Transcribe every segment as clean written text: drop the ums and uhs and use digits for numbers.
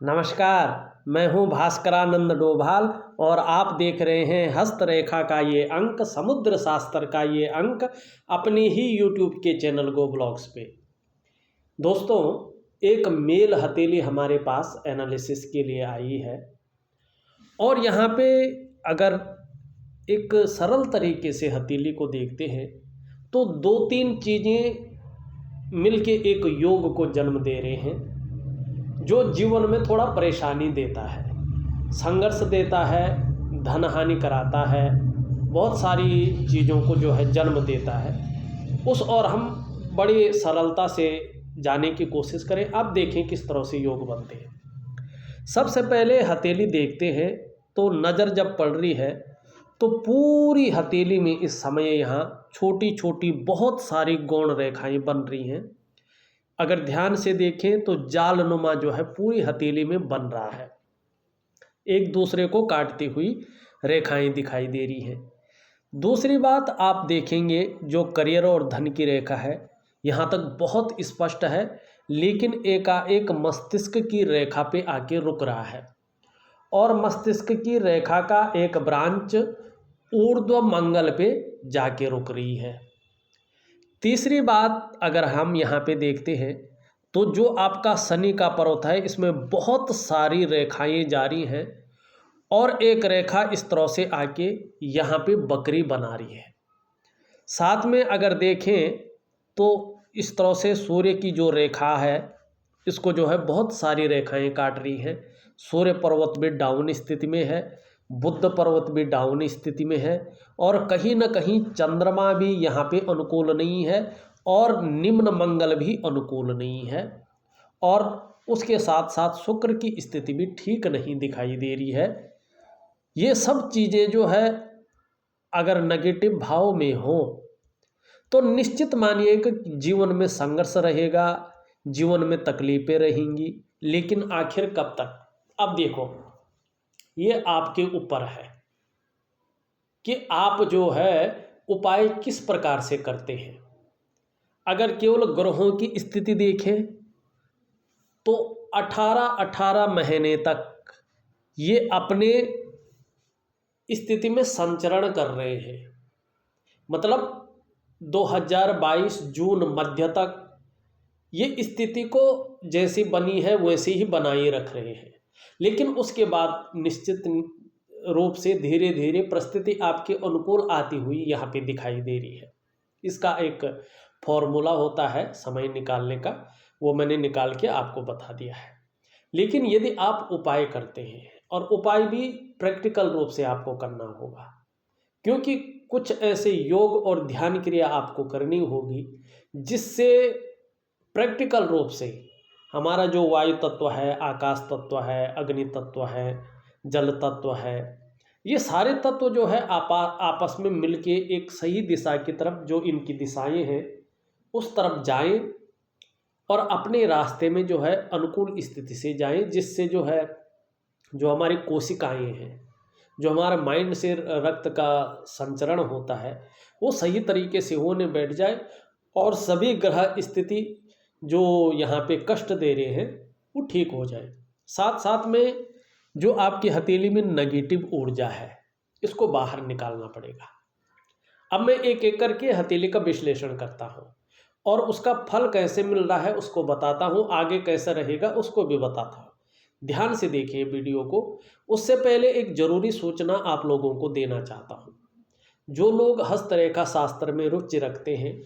नमस्कार। मैं हूं भास्करानंद डोभाल और आप देख रहे हैं हस्तरेखा का ये अंक, समुद्र शास्त्र का ये अंक अपने ही यूट्यूब के चैनल गो ब्लॉग्स पे। दोस्तों, एक मेल हथेली हमारे पास एनालिसिस के लिए आई है और यहाँ पे अगर एक सरल तरीके से हथेली को देखते हैं तो दो तीन चीज़ें मिलके एक योग को जन्म दे रहे हैं जो जीवन में थोड़ा परेशानी देता है, संघर्ष देता है, धन हानि कराता है, बहुत सारी चीज़ों को जो है जन्म देता है। उस और हम बड़ी सरलता से जाने की कोशिश करें। अब देखें किस तरह से योग बनते हैं। सबसे पहले हथेली देखते हैं तो नज़र जब पड़ रही है तो पूरी हथेली में इस समय यहाँ छोटी छोटी बहुत सारी गौण रेखाएं बन रही हैं। अगर ध्यान से देखें तो जालनुमा जो है पूरी हथेली में बन रहा है, एक दूसरे को काटती हुई रेखाएं दिखाई दे रही हैं। दूसरी बात आप देखेंगे जो करियर और धन की रेखा है यहाँ तक बहुत स्पष्ट है, लेकिन एकाएक मस्तिष्क की रेखा पे आके रुक रहा है और मस्तिष्क की रेखा का एक ब्रांच ऊर्ध्व मंगल पे जाके रुक रही है। तीसरी बात अगर हम यहाँ पे देखते हैं तो जो आपका शनि का पर्वत है इसमें बहुत सारी रेखाएं जारी हैं और एक रेखा इस तरह से आके यहाँ पे बकरी बना रही है। साथ में अगर देखें तो इस तरह से सूर्य की जो रेखा है इसको जो है बहुत सारी रेखाएं काट रही हैं। सूर्य पर्वत भी डाउन स्थिति में है, बुध पर्वत भी डाउन स्थिति में है और कहीं न कहीं चंद्रमा भी यहाँ पे अनुकूल नहीं है और निम्न मंगल भी अनुकूल नहीं है और उसके साथ साथ शुक्र की स्थिति भी ठीक नहीं दिखाई दे रही है। ये सब चीज़ें जो है अगर नेगेटिव भाव में हो तो निश्चित मानिए कि जीवन में संघर्ष रहेगा, जीवन में तकलीफ़ें रहेंगी, लेकिन आखिर कब तक। अब देखो, ये आपके ऊपर है कि आप जो है उपाय किस प्रकार से करते हैं। अगर केवल ग्रहों की स्थिति देखें तो 18 महीने तक ये अपने स्थिति में संचरण कर रहे हैं, मतलब 2022 जून मध्य तक ये स्थिति को जैसी बनी है वैसे ही बनाए रख रहे हैं। लेकिन उसके बाद निश्चित रूप से धीरे धीरे परिस्थिति आपके अनुकूल आती हुई यहाँ पे दिखाई दे रही है। इसका एक फॉर्मूला होता है समय निकालने का, वो मैंने निकाल के आपको बता दिया है। लेकिन यदि आप उपाय करते हैं और उपाय भी प्रैक्टिकल रूप से आपको करना होगा, क्योंकि कुछ ऐसे योग और ध्यान क्रिया आपको करनी होगी जिससे प्रैक्टिकल रूप से हमारा जो वायु तत्व है, आकाश तत्व है, अग्नि तत्व है, जल तत्व है, ये सारे तत्व जो है आपस में मिलके एक सही दिशा की तरफ, जो इनकी दिशाएं हैं उस तरफ जाएं और अपने रास्ते में जो है अनुकूल स्थिति से जाएं, जिससे जो है जो हमारी कोशिकाएं हैं, जो हमारा माइंड से रक्त का संचरण होता है वो सही तरीके से होने बैठ जाए और सभी ग्रह स्थिति जो यहाँ पे कष्ट दे रहे हैं वो ठीक हो जाए। साथ साथ में जो आपकी हथेली में नेगेटिव ऊर्जा है इसको बाहर निकालना पड़ेगा। अब मैं एक एक करके हथेली का विश्लेषण करता हूँ और उसका फल कैसे मिल रहा है उसको बताता हूँ, आगे कैसा रहेगा उसको भी बताता हूँ। ध्यान से देखिए वीडियो को। उससे पहले एक ज़रूरी सूचना आप लोगों को देना चाहता हूँ। जो लोग हस्तरेखा शास्त्र में रुचि रखते हैं,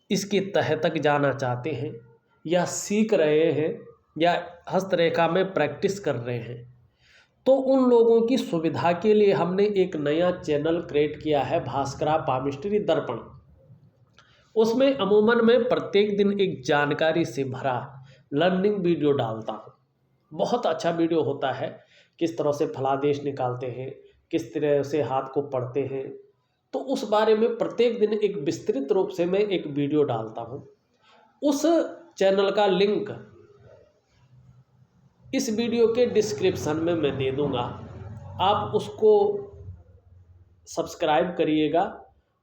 इसके तह तक जाना चाहते हैं या सीख रहे हैं या हस्तरेखा में प्रैक्टिस कर रहे हैं, तो उन लोगों की सुविधा के लिए हमने एक नया चैनल क्रिएट किया है, भास्करा पामिस्ट्री दर्पण। उसमें अमूमन मैं प्रत्येक दिन एक जानकारी से भरा लर्निंग वीडियो डालता हूँ। बहुत अच्छा वीडियो होता है, किस तरह से फलादेश निकालते हैं, किस तरह से हाथ को पढ़ते हैं, तो उस बारे में प्रत्येक दिन एक विस्तृत रूप से मैं एक वीडियो डालता हूँ। उस चैनल का लिंक इस वीडियो के डिस्क्रिप्शन में मैं दे दूँगा, आप उसको सब्सक्राइब करिएगा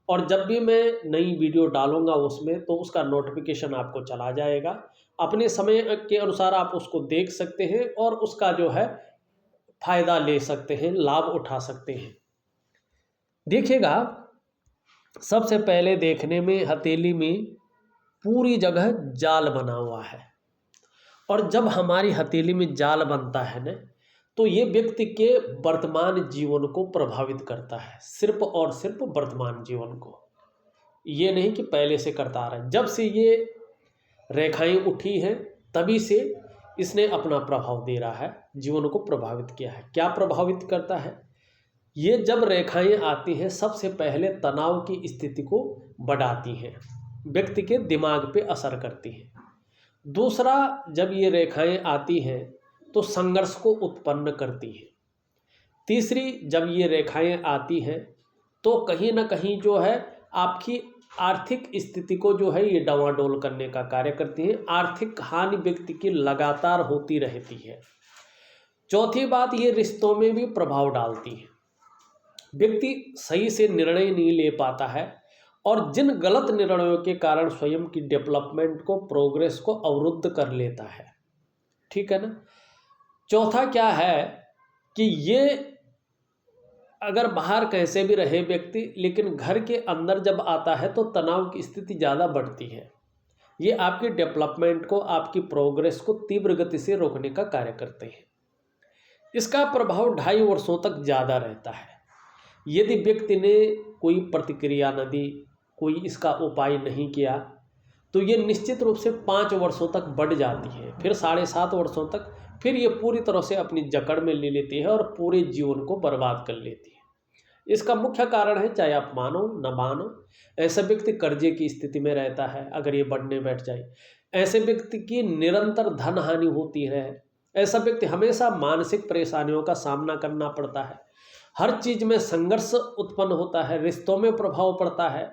और जब भी मैं नई वीडियो डालूंगा उसमें तो उसका नोटिफिकेशन आपको चला जाएगा। अपने समय के अनुसार आप उसको देख सकते हैं और उसका जो है फ़ायदा ले सकते हैं, लाभ उठा सकते हैं। देखिएगा, सबसे पहले देखने में हथेली में पूरी जगह जाल बना हुआ है, और जब हमारी हथेली में जाल बनता है ना, तो ये व्यक्ति के वर्तमान जीवन को प्रभावित करता है, सिर्फ और सिर्फ वर्तमान जीवन को। ये नहीं कि पहले से करता आ रहा है। जब से ये रेखाएं उठी हैं तभी से इसने अपना प्रभाव दे रहा है, जीवन को प्रभावित किया है। क्या प्रभावित करता है? ये जब रेखाएं आती हैं सबसे पहले तनाव की स्थिति को बढ़ाती हैं, व्यक्ति के दिमाग पे असर करती हैं। दूसरा, जब ये रेखाएं आती हैं तो संघर्ष को उत्पन्न करती हैं। तीसरी, जब ये रेखाएं आती हैं तो कहीं ना कहीं जो है आपकी आर्थिक स्थिति को जो है ये डावाडोल करने का कार्य करती हैं। आर्थिक हानि व्यक्ति की लगातार होती रहती है। चौथी बात, ये रिश्तों में भी प्रभाव डालती है। व्यक्ति सही से निर्णय नहीं ले पाता है और जिन गलत निर्णयों के कारण स्वयं की डेवलपमेंट को, प्रोग्रेस को अवरुद्ध कर लेता है। ठीक है ना। चौथा क्या है कि ये अगर बाहर कैसे भी रहे व्यक्ति, लेकिन घर के अंदर जब आता है तो तनाव की स्थिति ज़्यादा बढ़ती है। ये आपकी डेवलपमेंट को, आपकी प्रोग्रेस को तीव्र गति से रोकने का कार्य करते हैं। इसका प्रभाव 2.5 वर्षों तक ज़्यादा रहता है। यदि व्यक्ति ने कोई प्रतिक्रिया न दी, कोई इसका उपाय नहीं किया, तो ये निश्चित रूप से 5 वर्षों तक बढ़ जाती है, फिर 7.5 वर्षों तक, फिर ये पूरी तरह से अपनी जकड़ में ले लेती है और पूरे जीवन को बर्बाद कर लेती है। इसका मुख्य कारण है, चाहे आप मानो न मानो, ऐसा व्यक्ति कर्जे की स्थिति में रहता है अगर ये बढ़ने बैठ जाए। ऐसे व्यक्ति की निरंतर धन हानि होती है। ऐसा व्यक्ति हमेशा मानसिक परेशानियों का सामना करना पड़ता है। हर चीज़ में संघर्ष उत्पन्न होता है, रिश्तों में प्रभाव पड़ता है,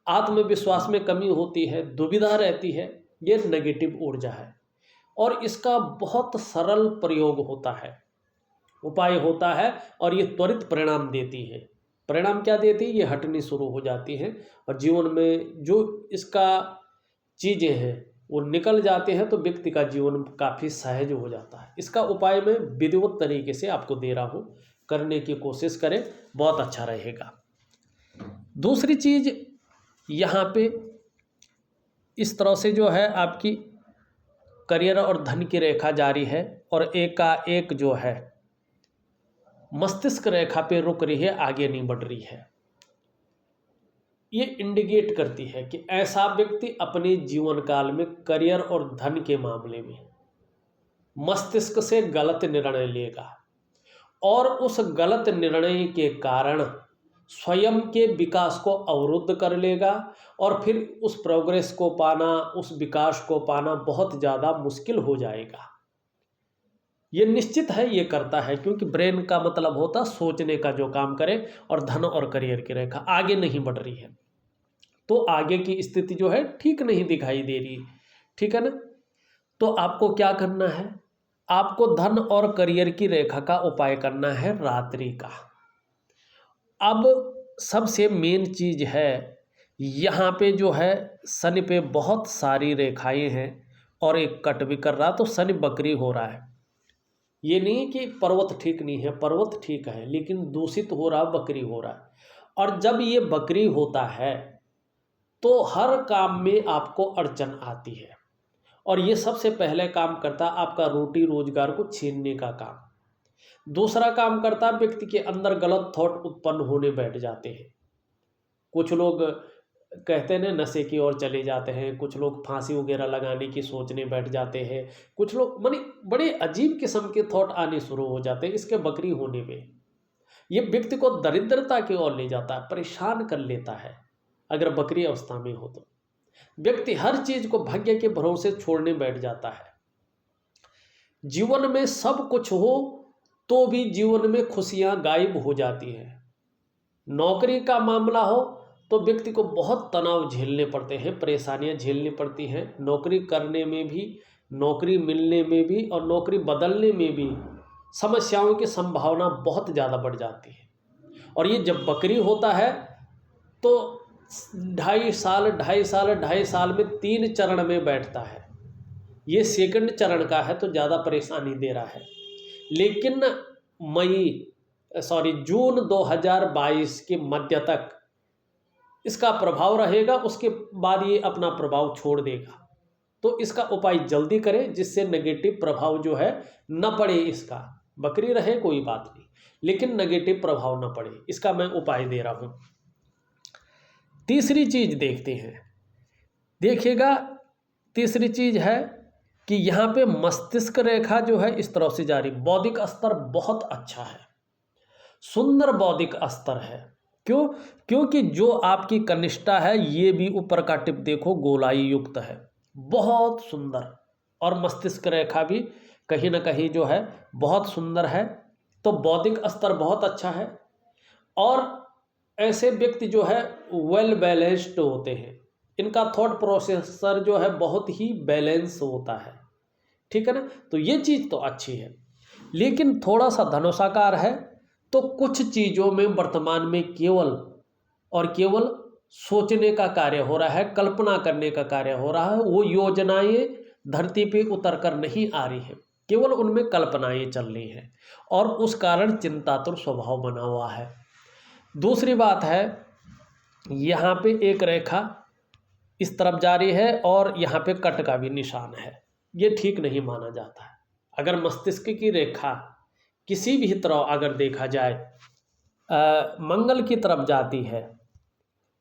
आत्मविश्वास में कमी होती है, दुविधा रहती है। ये नेगेटिव ऊर्जा है और इसका बहुत सरल प्रयोग होता है, उपाय होता है और ये त्वरित परिणाम देती है। परिणाम क्या देती है? ये हटनी शुरू हो जाती है और जीवन में जो इसका चीज़ें हैं वो निकल जाते हैं, तो व्यक्ति का जीवन काफ़ी सहज हो जाता है। इसका उपाय मैं विधिवत तरीके से आपको दे रहा हूँ, करने की कोशिश करें, बहुत अच्छा रहेगा। दूसरी चीज़, यहाँ पे इस तरह से जो है आपकी करियर और धन की रेखा जारी है और एकाएक जो है मस्तिष्क रेखा पे रुक रही है, आगे नहीं बढ़ रही है। ये इंडिकेट करती है कि ऐसा व्यक्ति अपने जीवन काल में करियर और धन के मामले में मस्तिष्क से गलत निर्णय लेगा और उस गलत निर्णय के कारण स्वयं के विकास को अवरुद्ध कर लेगा और फिर उस प्रोग्रेस को पाना, उस विकास को पाना बहुत ज़्यादा मुश्किल हो जाएगा। ये निश्चित है, ये करता है, क्योंकि ब्रेन का मतलब होता सोचने का जो काम करे, और धन और करियर की रेखा आगे नहीं बढ़ रही है, तो आगे की स्थिति जो है ठीक नहीं दिखाई दे रही। ठीक है ना। तो आपको क्या करना है? आपको धन और करियर की रेखा का उपाय करना है रात्रि का। अब सबसे मेन चीज़ है, यहाँ पे जो है शनि पे बहुत सारी रेखाएं हैं और एक कट भी कर रहा, तो शनि बकरी हो रहा है। ये नहीं कि पर्वत ठीक नहीं है, पर्वत ठीक है, लेकिन दूषित हो रहा, बकरी हो रहा है। और जब ये बकरी होता है तो हर काम में आपको अड़चन आती है, और ये सबसे पहले काम करता आपका रोटी रोजगार को छीनने का काम। दूसरा काम करता व्यक्ति के अंदर गलत थॉट उत्पन्न होने बैठ जाते हैं। कुछ लोग कहते हैं ना, नशे की ओर चले जाते हैं, कुछ लोग फांसी वगैरह लगाने की सोचने बैठ जाते हैं, कुछ लोग माने बड़े अजीब किस्म के थॉट आने शुरू हो जाते हैं इसके बकरी होने में। ये व्यक्ति को दरिद्रता की ओर ले जाता है, परेशान कर लेता है। अगर बकरी अवस्था में हो तो व्यक्ति हर चीज को भाग्य के भरोसे छोड़ने बैठ जाता है। जीवन में सब कुछ हो तो भी जीवन में खुशियां गायब हो जाती हैं। नौकरी का मामला हो तो व्यक्ति को बहुत तनाव झेलने पड़ते हैं, परेशानियां झेलनी पड़ती हैं। नौकरी करने में भी, नौकरी मिलने में भी और नौकरी बदलने में भी समस्याओं की संभावना बहुत ज़्यादा बढ़ जाती है। और ये जब बकरी होता है तो 2.5 साल में 3 चरण में बैठता है। ये सेकंड चरण का है तो ज़्यादा परेशानी दे रहा है। लेकिन जून 2022 के मध्य तक इसका प्रभाव रहेगा, उसके बाद ये अपना प्रभाव छोड़ देगा। तो इसका उपाय जल्दी करें जिससे नेगेटिव प्रभाव जो है न पड़े। इसका बकरी रहे कोई बात नहीं, लेकिन नेगेटिव प्रभाव न पड़े, इसका मैं उपाय दे रहा हूँ। तीसरी चीज देखते हैं। देखिएगा, तीसरी चीज है कि यहाँ पे मस्तिष्क रेखा जो है इस तरह से जा रही, बौद्धिक स्तर बहुत अच्छा है, सुंदर बौद्धिक स्तर है। क्यों? क्योंकि जो आपकी कनिष्ठा है ये भी ऊपर का टिप देखो गोलाई युक्त है, बहुत सुंदर, और मस्तिष्क रेखा भी कहीं ना कहीं जो है बहुत सुंदर है। तो बौद्धिक स्तर बहुत अच्छा है, और ऐसे व्यक्ति जो है वेल बैलेंस्ड होते हैं, इनका थॉट प्रोसेसर जो है बहुत ही बैलेंस होता है, ठीक है ना। तो ये चीज़ तो अच्छी है, लेकिन थोड़ा सा धनुषाकार है, तो कुछ चीज़ों में वर्तमान में केवल और केवल सोचने का कार्य हो रहा है, कल्पना करने का कार्य हो रहा है। वो योजनाएं धरती पे उतर कर नहीं आ रही हैं, केवल उनमें कल्पनाएं चल रही हैं, और उस कारण चिंतातुर स्वभाव बना हुआ है। दूसरी बात है, यहाँ पे एक रेखा इस तरफ जा रही है और यहाँ पे कट का भी निशान है, ये ठीक नहीं माना जाता है। अगर मस्तिष्क की रेखा किसी भी तरह अगर देखा जाए मंगल की तरफ जाती है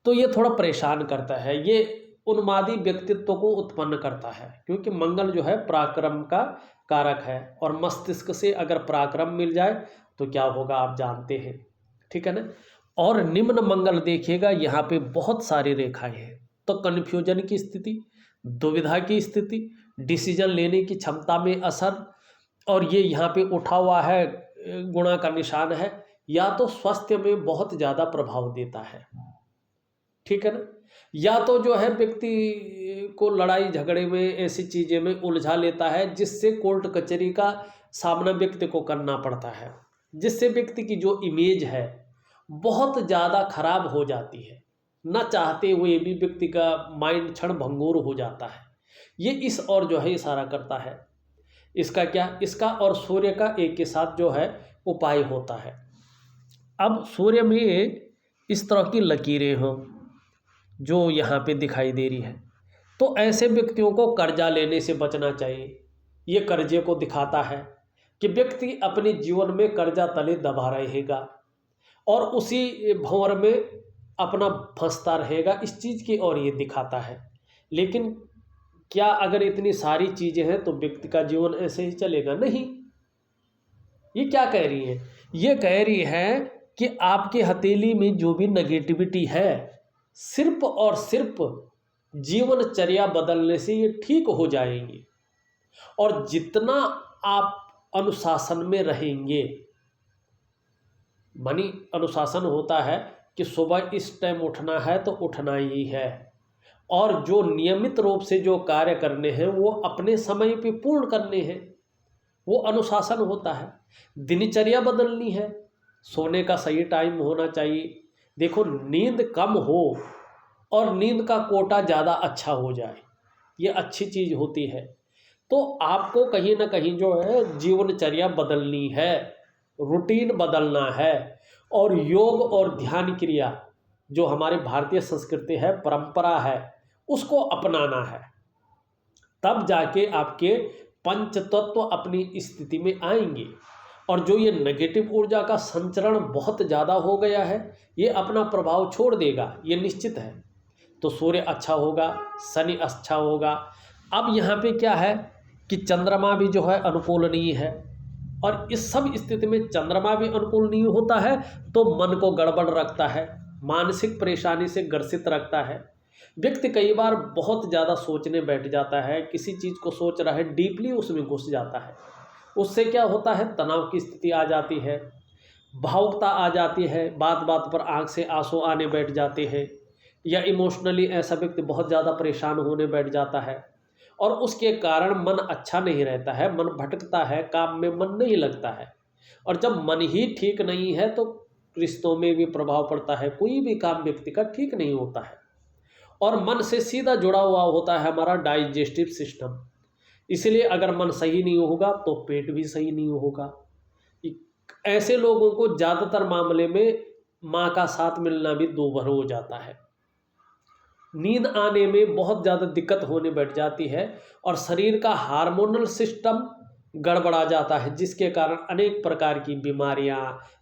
तो ये थोड़ा परेशान करता है, ये उन्मादी व्यक्तित्व को उत्पन्न करता है, क्योंकि मंगल जो है पराक्रम का कारक है, और मस्तिष्क से अगर पराक्रम मिल जाए तो क्या होगा आप जानते हैं, ठीक है ना। और निम्न मंगल देखिएगा, यहाँ पे बहुत सारी रेखाएं हैं, तो कन्फ्यूजन की स्थिति, दुविधा की स्थिति, डिसीजन लेने की क्षमता में असर, और ये यहाँ पे उठा हुआ है गुणा का निशान है, या तो स्वास्थ्य में बहुत ज़्यादा प्रभाव देता है, ठीक है ना, या तो जो है व्यक्ति को लड़ाई झगड़े में ऐसी चीज़ें में उलझा लेता है जिससे कोर्ट कचहरी का सामना व्यक्ति को करना पड़ता है, जिससे व्यक्ति की जो इमेज है बहुत ज़्यादा खराब हो जाती है, न चाहते हुए भी व्यक्ति का माइंड क्षण भंगुर हो जाता है। ये इस और जो है इशारा करता है। इसका क्या, इसका और सूर्य का एक के साथ जो है उपाय होता है। अब सूर्य में इस तरह की लकीरें हों जो यहाँ पे दिखाई दे रही है, तो ऐसे व्यक्तियों को कर्जा लेने से बचना चाहिए। ये कर्जे को दिखाता है कि व्यक्ति अपने जीवन में कर्जा तले दबा रहेगा और उसी भंवर में अपना फंसता रहेगा, इस चीज़ की ओर ये दिखाता है। लेकिन क्या अगर इतनी सारी चीज़ें हैं तो व्यक्ति का जीवन ऐसे ही चलेगा? नहीं। ये क्या कह रही है? ये कह रही है कि आपके हथेली में जो भी नेगेटिविटी है, सिर्फ और सिर्फ जीवनचर्या बदलने से ये ठीक हो जाएंगी, और जितना आप अनुशासन में रहेंगे, मानी अनुशासन होता है कि सुबह इस टाइम उठना है तो उठना ही है, और जो नियमित रूप से जो कार्य करने हैं वो अपने समय पे पूर्ण करने हैं, वो अनुशासन होता है। दिनचर्या बदलनी है, सोने का सही टाइम होना चाहिए। देखो, नींद कम हो और नींद का कोटा ज़्यादा अच्छा हो जाए, ये अच्छी चीज़ होती है। तो आपको कहीं ना कहीं जो है जीवनचर्या बदलनी है, रूटीन बदलना है, और योग और ध्यान क्रिया जो हमारे भारतीय संस्कृति है, परंपरा है, उसको अपनाना है। तब जाके आपके पंच तत्व अपनी स्थिति में आएंगे, और जो ये नेगेटिव ऊर्जा का संचरण बहुत ज़्यादा हो गया है ये अपना प्रभाव छोड़ देगा, ये निश्चित है। तो सूर्य अच्छा होगा, शनि अच्छा होगा। अब यहाँ पे क्या है कि चंद्रमा भी जो है अनुकूल नहीं है, और इस सब स्थिति में चंद्रमा भी अनुकूल नहीं होता है तो मन को गड़बड़ रखता है, मानसिक परेशानी से ग्रसित रखता है। व्यक्ति कई बार बहुत ज़्यादा सोचने बैठ जाता है, किसी चीज़ को सोच रहा है, डीपली उसमें घुस जाता है। उससे क्या होता है, तनाव की स्थिति आ जाती है, भावुकता आ जाती है, बात बात पर आंख से आंसू आने बैठ जाते हैं, या इमोशनली ऐसा व्यक्ति बहुत ज़्यादा परेशान होने बैठ जाता है, और उसके कारण मन अच्छा नहीं रहता है, मन भटकता है, काम में मन नहीं लगता है। और जब मन ही ठीक नहीं है तो रिश्तों में भी प्रभाव पड़ता है, कोई भी काम व्यक्ति का ठीक नहीं होता है। और मन से सीधा जुड़ा हुआ होता है हमारा डाइजेस्टिव सिस्टम, इसलिए अगर मन सही नहीं होगा तो पेट भी सही नहीं होगा। ऐसे लोगों को ज़्यादातर मामले में माँ का साथ मिलना भी दूभर हो जाता है, नींद आने में बहुत ज़्यादा दिक्कत होने बैठ जाती है और शरीर का हार्मोनल सिस्टम गड़बड़ा जाता है, जिसके कारण अनेक प्रकार की बीमारियां,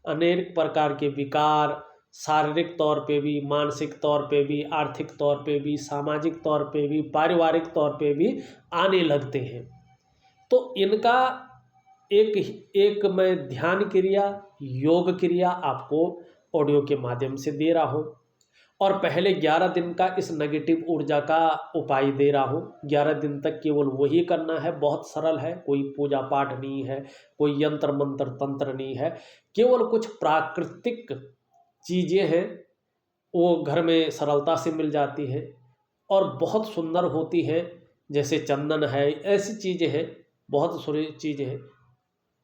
अनेक प्रकार के विकार शारीरिक तौर पे भी, मानसिक तौर पे भी, आर्थिक तौर पे भी, सामाजिक तौर पे भी, पारिवारिक तौर पे भी आने लगते हैं। तो इनका एक एक मैं ध्यान क्रिया, योग क्रिया आपको ऑडियो के माध्यम से दे रहा हूँ और पहले 11 दिन का इस नेगेटिव ऊर्जा का उपाय दे रहा हूँ। 11 दिन तक केवल वही करना है, बहुत सरल है, कोई पूजा पाठ नहीं है, कोई यंत्र मंत्र तंत्र नहीं है, केवल कुछ प्राकृतिक चीज़ें हैं, वो घर में सरलता से मिल जाती हैं और बहुत सुंदर होती हैं, जैसे चंदन है, ऐसी चीज़ें हैं, बहुत सारी चीज़ें हैं।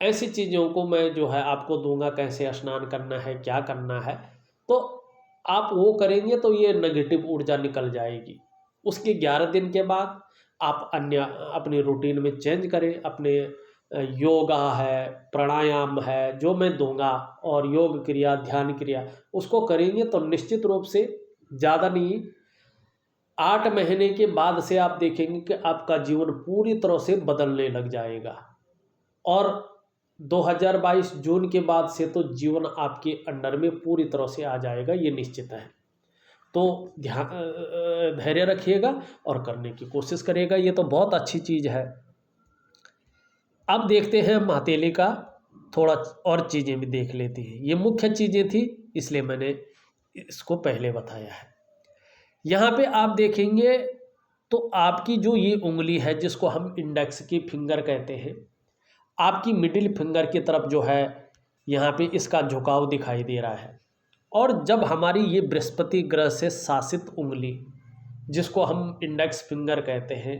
ऐसी चीज़ों को मैं जो है आपको दूंगा, कैसे स्नान करना है, क्या करना है, तो आप वो करेंगे तो ये नेगेटिव ऊर्जा निकल जाएगी। उसके 11 दिन के बाद आप अन्य अपनी रूटीन में चेंज करें, अपने योगा है, प्राणायाम है, जो मैं दूंगा और योग क्रिया, ध्यान क्रिया उसको करेंगे तो निश्चित रूप से ज़्यादा नहीं 8 महीने के बाद से आप देखेंगे कि आपका जीवन पूरी तरह से बदलने लग जाएगा और 2022 जून के बाद से तो जीवन आपके अंडर में पूरी तरह से आ जाएगा, ये निश्चित है। तो ध्यान धैर्य रखिएगा और करने की कोशिश करिएगा, ये तो बहुत अच्छी चीज़ है। अब देखते हैं मातेली का, थोड़ा और चीज़ें भी देख लेते हैं। ये मुख्य चीज़ें थी इसलिए मैंने इसको पहले बताया है। यहाँ पे आप देखेंगे तो आपकी जो ये उंगली है जिसको हम इंडेक्स की फिंगर कहते हैं, आपकी मिडिल फिंगर की तरफ जो है यहाँ पे इसका झुकाव दिखाई दे रहा है। और जब हमारी ये बृहस्पति ग्रह से शासित उंगली जिसको हम इंडेक्स फिंगर कहते हैं,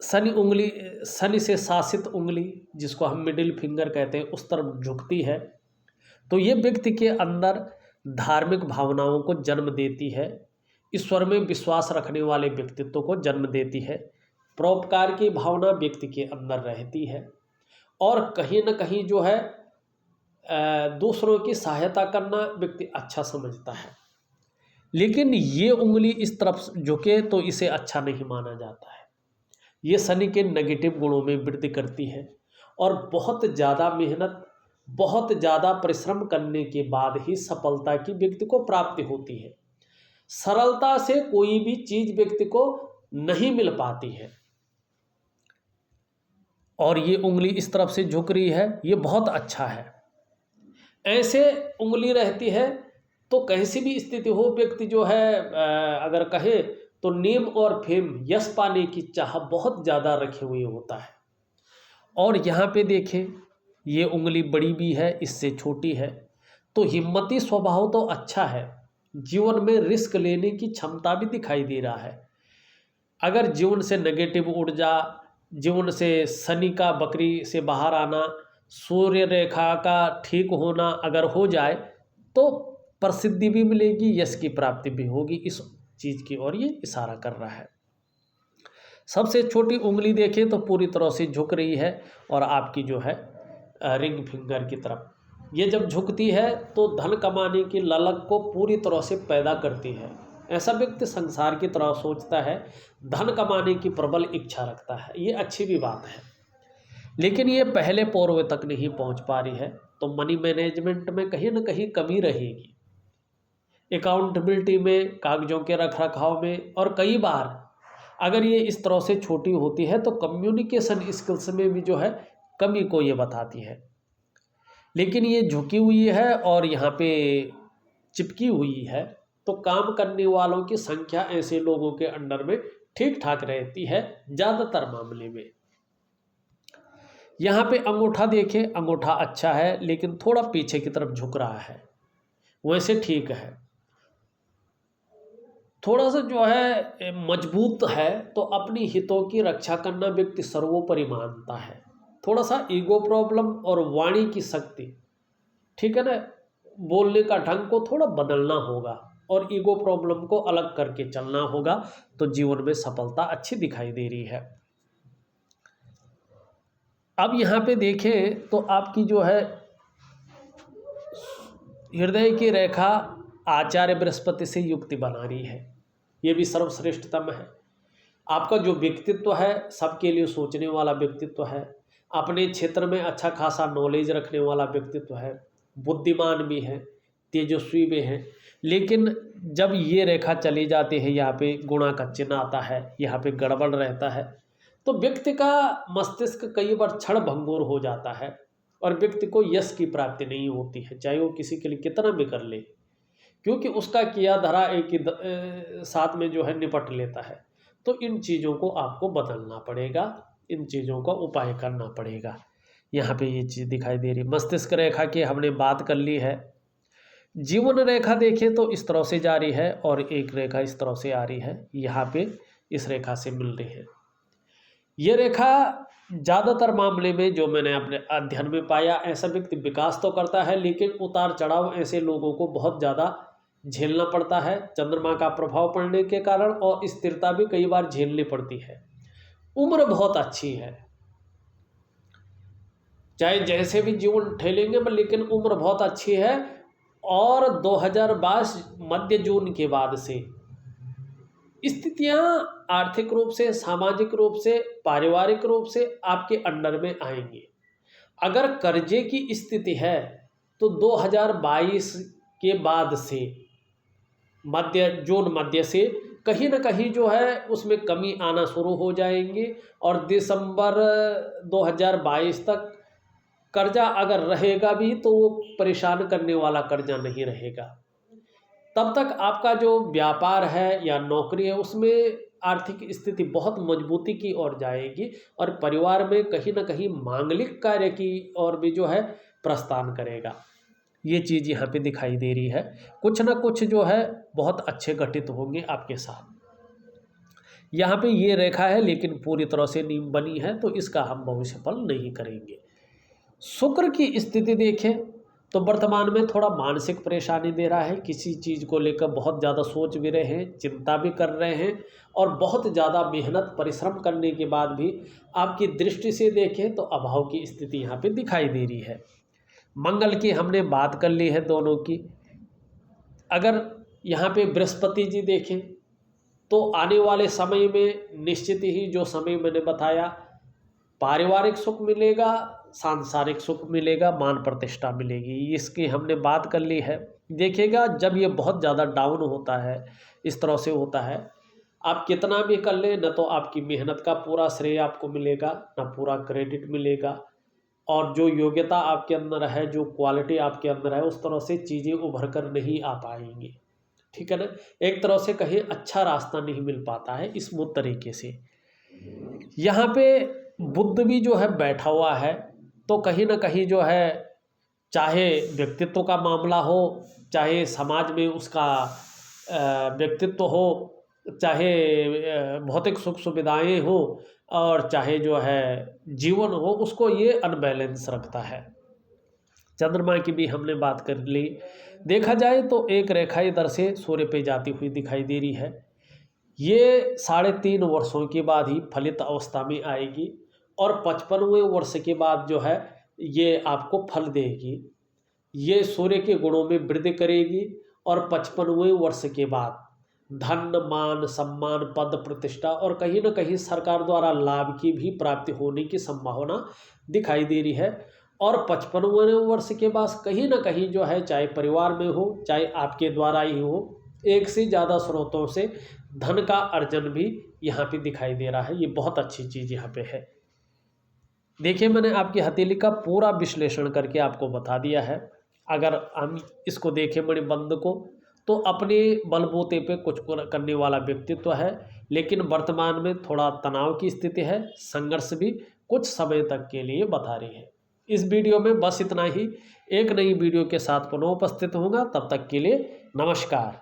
शनि से शासित उंगली जिसको हम मिडिल फिंगर कहते हैं उस तरफ झुकती है, तो ये व्यक्ति के अंदर धार्मिक भावनाओं को जन्म देती है, ईश्वर में विश्वास रखने वाले व्यक्तित्व को जन्म देती है, परोपकार की भावना व्यक्ति के अंदर रहती है और कहीं न कहीं जो है दूसरों की सहायता करना व्यक्ति अच्छा समझता है। लेकिन ये उंगली इस तरफ झुके तो इसे अच्छा नहीं माना जाता है। ये शनि के नेगेटिव गुणों में वृद्धि करती है और बहुत ज़्यादा मेहनत, बहुत ज़्यादा परिश्रम करने के बाद ही सफलता की व्यक्ति को प्राप्ति होती है। सरलता से कोई भी चीज़ व्यक्ति को नहीं मिल पाती है और ये उंगली इस तरफ से झुक रही है, ये बहुत अच्छा है। ऐसे उंगली रहती है तो कैसी भी स्थिति हो, व्यक्ति जो है अगर कहे तो नेम और फेम, यश पाने की चाह बहुत ज़्यादा रखे हुए होता है। और यहाँ पे देखें ये उंगली बड़ी भी है, इससे छोटी है, तो हिम्मती स्वभाव तो अच्छा है, जीवन में रिस्क लेने की क्षमता भी दिखाई दे रहा है। अगर जीवन से नेगेटिव ऊर्जा, जीवन से शनि का बकरी से बाहर आना, सूर्य रेखा का ठीक होना अगर हो जाए तो प्रसिद्धि भी मिलेगी, यश की प्राप्ति भी होगी, इस चीज़ की ओर ये इशारा कर रहा है। सबसे छोटी उंगली देखें तो पूरी तरह से झुक रही है और आपकी जो है रिंग फिंगर की तरफ, ये जब झुकती है तो धन कमाने की ललक को पूरी तरह से पैदा करती है। ऐसा व्यक्ति संसार की तरह सोचता है, धन कमाने की प्रबल इच्छा रखता है, ये अच्छी भी बात है। लेकिन ये पहले पौरव तक नहीं पहुंच पा रही है, तो मनी मैनेजमेंट में कहीं ना कहीं कमी रहेगी, अकाउंटेबिलिटी में, कागजों के रख रखाव में, और कई बार अगर ये इस तरह से छोटी होती है तो कम्युनिकेशन स्किल्स में भी जो है कमी को ये बताती है। लेकिन ये झुकी हुई है और यहाँ पे चिपकी हुई है, तो काम करने वालों की संख्या ऐसे लोगों के अंडर में ठीक ठाक रहती है ज़्यादातर मामले में। यहाँ पे अंगूठा देखें, अंगूठा अच्छा है लेकिन थोड़ा पीछे की तरफ झुक रहा है, वैसे ठीक है। थोड़ा सा जो है मजबूत है, तो अपनी हितों की रक्षा करना व्यक्ति सर्वोपरि मानता है। थोड़ा सा ईगो प्रॉब्लम और वाणी की शक्ति, ठीक है ना, बोलने का ढंग को थोड़ा बदलना होगा और ईगो प्रॉब्लम को अलग करके चलना होगा, तो जीवन में सफलता अच्छी दिखाई दे रही है। अब यहाँ पे देखें तो आपकी जो है हृदय की रेखा आचार्य बृहस्पति से युक्ति बना रही है, ये भी सर्वश्रेष्ठतम है। आपका जो व्यक्तित्व है सबके लिए सोचने वाला व्यक्तित्व है, अपने क्षेत्र में अच्छा खासा नॉलेज रखने वाला व्यक्तित्व है, बुद्धिमान भी है, तेजस्वी भी है। लेकिन जब ये रेखा चली जाती है, यहाँ पे गुणा का चिन्ह आता है, यहाँ पे गड़बड़ रहता है, तो व्यक्ति का मस्तिष्क कई बार क्षण भंगुर हो जाता है और व्यक्ति को यश की प्राप्ति नहीं होती है, चाहे वो किसी के लिए कितना भी कर ले, क्योंकि उसका किया धरा एक ही साथ में जो है निपट लेता है। तो इन चीज़ों को आपको बदलना पड़ेगा, इन चीज़ों का उपाय करना पड़ेगा। यहाँ पे ये चीज़ दिखाई दे रही। मस्तिष्क रेखा की हमने बात कर ली है। जीवन रेखा देखें तो इस तरह से जा रही है और एक रेखा इस तरह से आ रही है, यहाँ पे इस रेखा से मिल रही है। ये रेखा ज़्यादातर मामले में जो मैंने अपने अध्ययन में पाया, ऐसा व्यक्ति विकास तो करता है लेकिन उतार चढ़ाव ऐसे लोगों को बहुत ज़्यादा झेलना पड़ता है, चंद्रमा का प्रभाव पड़ने के कारण, और स्थिरता भी कई बार झेलनी पड़ती है। उम्र बहुत अच्छी है, चाहे जैसे भी जीवन ठेलेंगे लेकिन उम्र बहुत अच्छी है। और 2022 मध्य जून के बाद से स्थितियां आर्थिक रूप से, सामाजिक रूप से, पारिवारिक रूप से आपके अंडर में आएंगी। अगर कर्जे की स्थिति है तो 2022 के बाद से जून मध्य से कहीं ना कहीं जो है उसमें कमी आना शुरू हो जाएंगी, और दिसंबर 2022 तक कर्जा अगर रहेगा भी तो वो परेशान करने वाला कर्जा नहीं रहेगा। तब तक आपका जो व्यापार है या नौकरी है उसमें आर्थिक स्थिति बहुत मजबूती की ओर जाएगी, और परिवार में कहीं ना कहीं मांगलिक कार्य की ओर भी जो है प्रस्थान करेगा। ये चीज़ यहाँ पे दिखाई दे रही है। कुछ ना कुछ जो है बहुत अच्छे घटित होंगे आपके साथ। यहाँ पे ये रेखा है लेकिन पूरी तरह से नींव बनी है, तो इसका हम भविष्य फल नहीं करेंगे। शुक्र की स्थिति देखें तो वर्तमान में थोड़ा मानसिक परेशानी दे रहा है, किसी चीज़ को लेकर बहुत ज़्यादा सोच भी रहे हैं, चिंता भी कर रहे हैं, और बहुत ज़्यादा मेहनत परिश्रम करने के बाद भी आपकी दृष्टि से देखें तो अभाव की स्थिति यहाँ पे दिखाई दे रही है। मंगल की हमने बात कर ली है दोनों की। अगर यहाँ पे बृहस्पति जी देखें तो आने वाले समय में निश्चित ही जो समय मैंने बताया, पारिवारिक सुख मिलेगा, सांसारिक सुख मिलेगा, मान प्रतिष्ठा मिलेगी, इसकी हमने बात कर ली है। देखिएगा जब ये बहुत ज़्यादा डाउन होता है, इस तरह से होता है, आप कितना भी कर लें न तो आपकी मेहनत का पूरा श्रेय आपको मिलेगा, न पूरा क्रेडिट मिलेगा, और जो योग्यता आपके अंदर है, जो क्वालिटी आपके अंदर है, उस तरह से चीज़ें उभर कर नहीं आ पाएंगी। ठीक है ना, एक तरह से कहीं अच्छा रास्ता नहीं मिल पाता है स्मूथ तरीके से। यहाँ पे बुध भी जो है बैठा हुआ है, तो कहीं ना कहीं जो है चाहे व्यक्तित्व का मामला हो, चाहे समाज में उसका व्यक्तित्व हो, चाहे भौतिक सुख सुविधाएं हो, और चाहे जो है जीवन हो, उसको ये अनबैलेंस रखता है। चंद्रमा की भी हमने बात कर ली। देखा जाए तो एक रेखा इधर से सूर्य पे जाती हुई दिखाई दे रही है। ये 3.5 वर्षों के बाद ही फलित अवस्था में आएगी, और 55वें वर्ष के बाद जो है ये आपको फल देगी। ये सूर्य के गुणों में वृद्धि करेगी, और 55वें वर्ष के बाद धन, मान, सम्मान, पद, प्रतिष्ठा और कहीं ना कहीं सरकार द्वारा लाभ की भी प्राप्ति होने की संभावना दिखाई दे रही है। और 55वें वर्ष के बाद कहीं ना कहीं जो है, चाहे परिवार में हो, चाहे आपके द्वारा ही हो, एक से ज़्यादा स्रोतों से धन का अर्जन भी यहाँ पे दिखाई दे रहा है। ये बहुत अच्छी चीज़ यहाँ पे है। देखिए मैंने आपकी हथेली का पूरा विश्लेषण करके आपको बता दिया है। अगर हम इसको देखें मणिबंध को, तो अपने बलबूते पे कुछ करने वाला व्यक्तित्व है, लेकिन वर्तमान में थोड़ा तनाव की स्थिति है, संघर्ष भी कुछ समय तक के लिए बता रही है। इस वीडियो में बस इतना ही। एक नई वीडियो के साथ पुनः उपस्थित होऊंगा, तब तक के लिए नमस्कार।